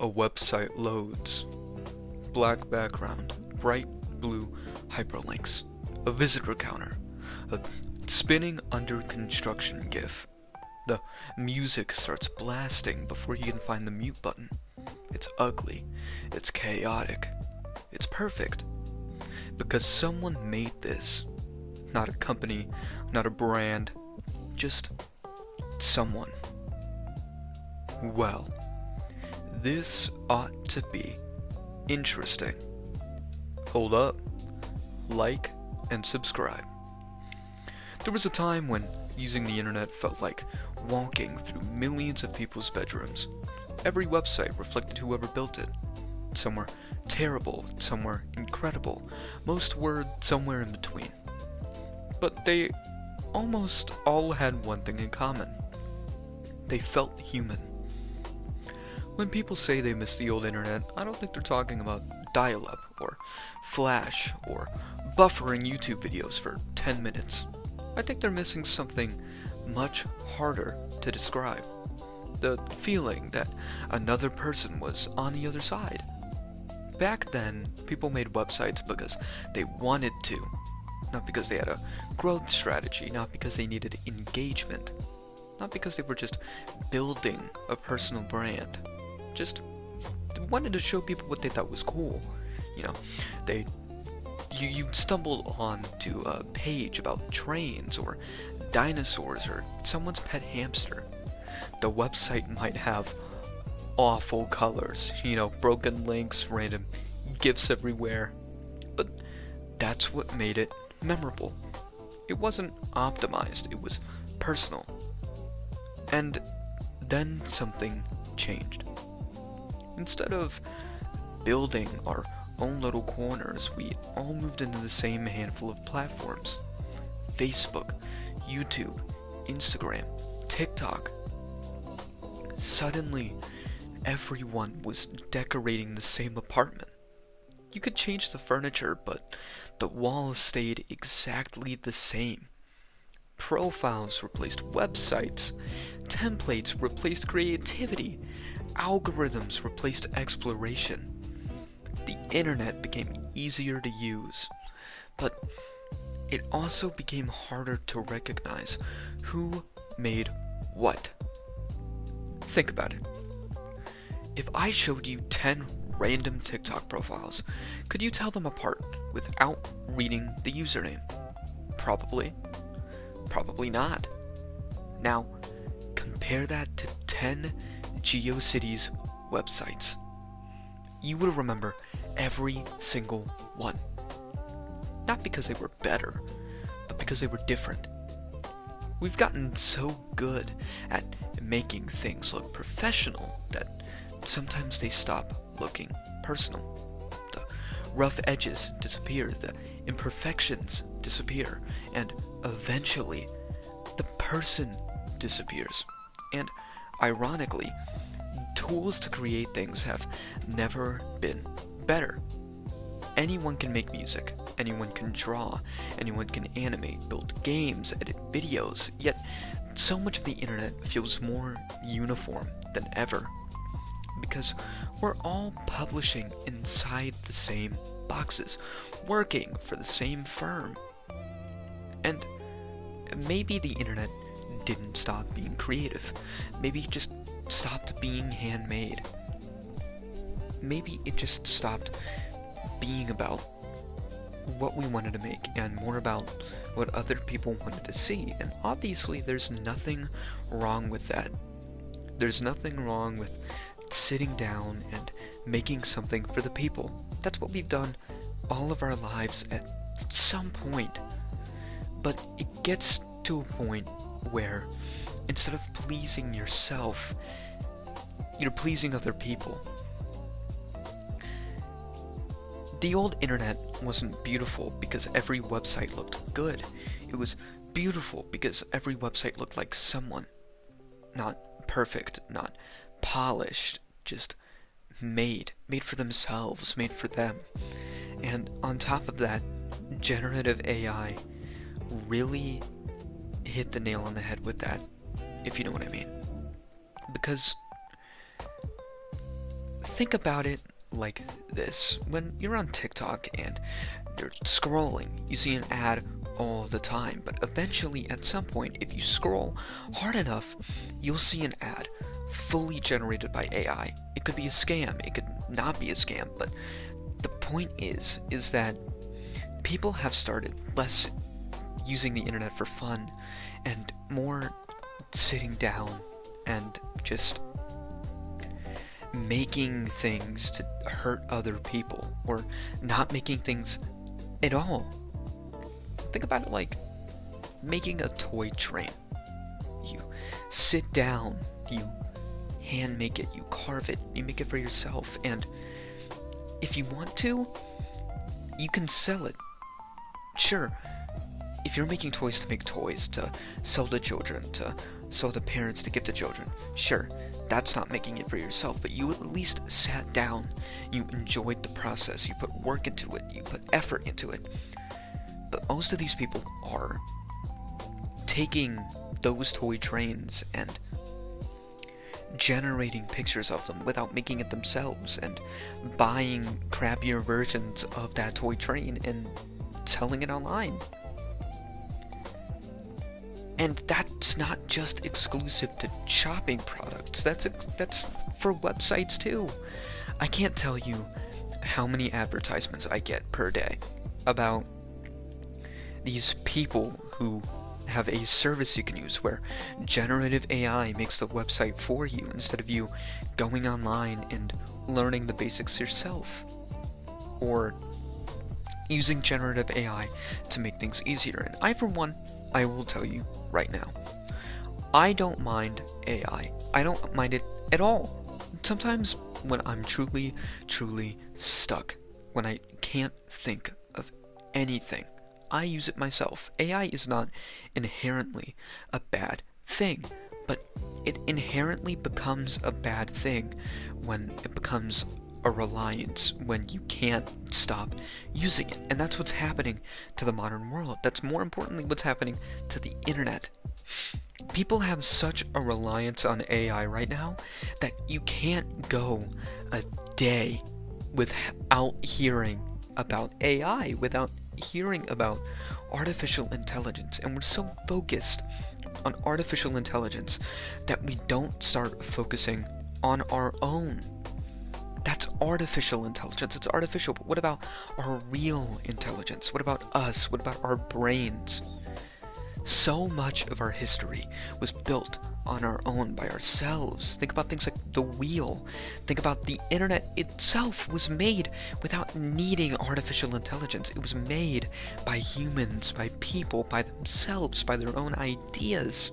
A website loads. Black background, bright blue hyperlinks, a visitor counter, a spinning under construction GIF. The music starts blasting before you can find the mute button. It's ugly, it's chaotic, it's perfect. Because someone made this. Not a company, not a brand, just someone. Well, this ought to be interesting. Hold up, like, and subscribe. There was a time when using the internet felt like walking through millions of people's bedrooms. Every website reflected whoever built it. Some were terrible, some were incredible, most were somewhere in between. But they almost all had one thing in common. They felt human. When people say they miss the old internet, I don't think they're talking about dial-up, or flash, or buffering YouTube videos for 10 minutes. I think they're missing something much harder to describe. The feeling that another person was on the other side. Back then, people made websites because they wanted to, not because they had a growth strategy, not because they needed engagement, not because they were just building a personal brand. Just wanted to show people what they thought was cool. You know, you stumbled onto a page about trains or dinosaurs or someone's pet hamster. The website might have awful colors, broken links, random GIFs everywhere, but that's what made it memorable. It wasn't optimized, it was personal. And then something changed. Instead of building our own little corners, we all moved into the same handful of platforms. Facebook, YouTube, Instagram, TikTok. Suddenly, everyone was decorating the same apartment. You could change the furniture, but the walls stayed exactly the same. Profiles replaced websites. Templates replaced creativity. Algorithms replaced exploration. The internet became easier to use, but it also became harder to recognize who made what. Think about it. If I showed you 10 random TikTok profiles, could you tell them apart without reading the username? Probably. Probably not. Now, compare that to 10 GeoCities websites. You would remember every single one. Not because they were better, but because they were different. We've gotten so good at making things look professional that sometimes they stop looking personal. The rough edges disappear, the imperfections disappear, and eventually the person disappears. And ironically, tools to create things have never been better. Anyone can make music, anyone can draw, anyone can animate, build games, edit videos, yet so much of the internet feels more uniform than ever. Because we're all publishing inside the same boxes, working for the same firm. And maybe the internet didn't stop being creative. Maybe it just stopped being handmade. Maybe it just stopped being about what we wanted to make and more about what other people wanted to see. And obviously there's nothing wrong with that. There's nothing wrong with sitting down and making something for the people. That's what we've done all of our lives at some point. But it gets to a point where instead of pleasing yourself, you're pleasing other people. The old internet wasn't beautiful because every website looked good. It was beautiful because every website looked like someone. Not perfect, not polished, just made for themselves, made for them. And on top of that, generative AI really hit the nail on the head with that, if you know what I mean. Because Think about it like this. When you're on TikTok and you're scrolling, you see an ad all the time, but eventually at some point, if you scroll hard enough, you'll see an ad fully generated by AI. It could be a scam, it could not be a scam, but the point is that people have started less using the internet for fun and more sitting down and just making things to hurt other people, or not making things at all. Think about it like making a toy train. You sit down, you hand make it, you carve it, you make it for yourself, and if you want to, you can sell it. Sure, if you're making toys to make toys, to sell to children, to sell to parents, to give to children, sure, that's not making it for yourself, but you at least sat down, you enjoyed the process, you put work into it, you put effort into it. But most of these people are taking those toy trains and generating pictures of them without making it themselves, and buying crappier versions of that toy train and selling it online. And that's not just exclusive to shopping products, that's for websites too. I can't tell you how many advertisements I get per day about these people who have a service you can use where generative AI makes the website for you instead of you going online and learning the basics yourself, or using generative AI to make things easier. And I, for one, I will tell you right now, I don't mind AI. I don't mind it at all. Sometimes when I'm truly stuck, when I can't think of anything, I use it myself. AI is not inherently a bad thing, but it inherently becomes a bad thing when it becomes a reliance, when you can't stop using it. And that's what's happening to the modern world. That's more importantly what's happening to the internet. People have such a reliance on AI right now that you can't go a day without hearing about AI, without hearing about artificial intelligence. And we're so focused on artificial intelligence that we don't start focusing on our own. That's artificial intelligence. It's artificial, but what about our real intelligence? What about us? What about our brains? So much of our history was built on our own by ourselves. Think about things like the wheel. Think about the internet itself was made without needing artificial intelligence. It was made by humans, by people, by themselves, by their own ideas.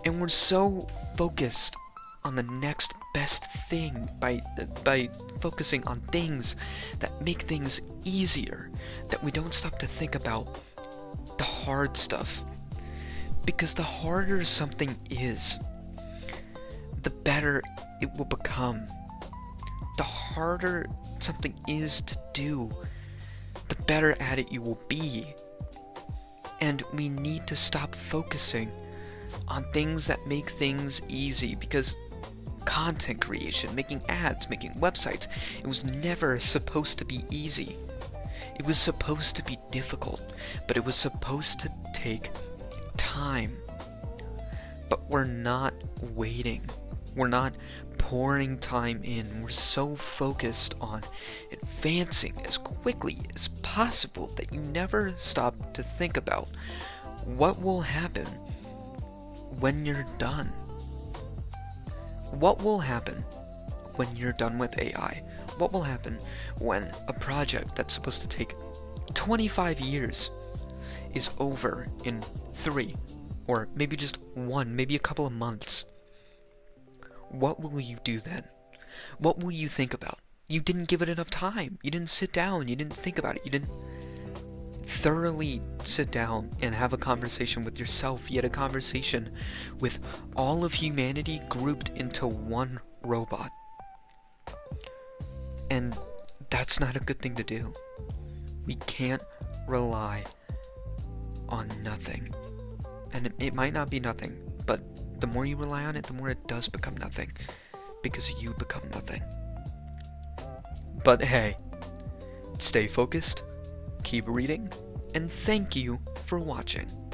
And we're so focused on the next best thing by focusing on things that make things easier that we don't stop to think about the hard stuff. Because the harder something is, the better it will become. The harder something is to do, the better at it you will be. And we need to stop focusing on things that make things easy, because content creation, making ads, making websites, it was never supposed to be easy. It was supposed to be difficult, but it was supposed to take time. But we're not waiting. We're not pouring time in. We're so focused on advancing as quickly as possible that you never stop to think about what will happen when you're done. What will happen when you're done with AI? What will happen when a project that's supposed to take 25 years is over in 3, or maybe just 1, maybe a couple of months? What will you do then? What will you think about? You didn't give it enough time. You didn't sit down. You didn't think about it. You didn't thoroughly sit down and have a conversation with yourself. You had a conversation with all of humanity grouped into one robot. And that's not a good thing to do. We can't rely on nothing. And it might not be nothing, but the more you rely on it, the more it does become nothing. Because you become nothing. But hey, stay focused, keep reading, and thank you for watching.